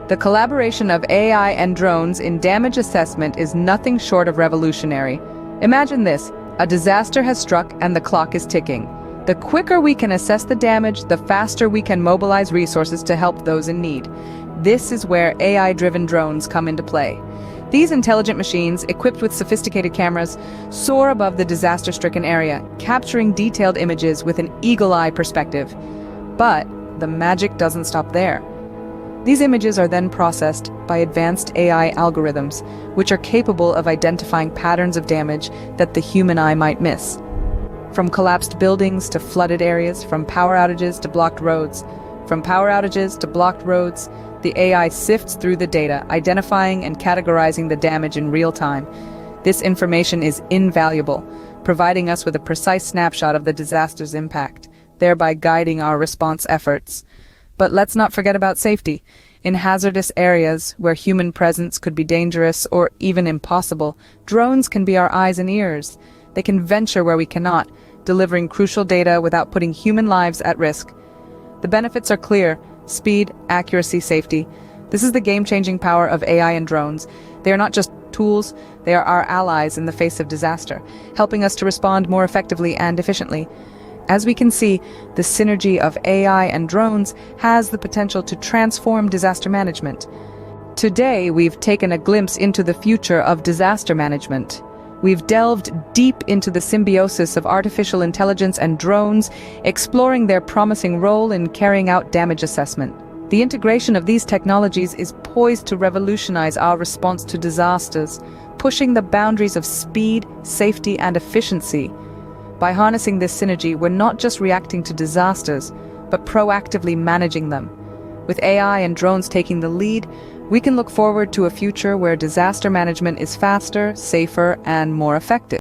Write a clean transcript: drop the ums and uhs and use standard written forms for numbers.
The collaboration of AI and drones in damage assessment is nothing short of revolutionary. Imagine this: a disaster has struck and the clock is ticking. The quicker we can assess the damage, the faster we can mobilize resources to help those in need. This is where AI-driven drones come into play. These intelligent machines, equipped with sophisticated cameras, soar above the disaster-stricken area, capturing detailed images with an eagle-eye perspective. But the magic doesn't stop there. These images are then processed by advanced AI algorithms, which are capable of identifying patterns of damage that the human eye might miss. From collapsed buildings to flooded areas, from power outages to blocked roads. The AI sifts through the data, identifying and categorizing the damage in real time. This information is invaluable, providing us with a precise snapshot of the disaster's impact, thereby guiding our response efforts. But let's not forget about safety. In hazardous areas where human presence could be dangerous or even impossible, drones can be our eyes and ears. They can venture where we cannot, delivering crucial data without putting human lives at risk. The benefits are clear: speed, accuracy, safety. This is the game-changing power of AI and drones. They are not just tools, they are our allies in the face of disaster, helping us to respond more effectively and efficiently. As we can see, the synergy of AI and drones has the potential to transform disaster management. Today, we've taken a glimpse into the future of disaster management. We've delved deep into the symbiosis of artificial intelligence and drones, exploring their promising role in carrying out damage assessment. The integration of these technologies is poised to revolutionize our response to disasters, pushing the boundaries of speed, safety, and efficiency. By harnessing this synergy, we're not just reacting to disasters, but proactively managing them. With AI and drones taking the lead, we can look forward to a future where disaster management is faster, safer, and more effective.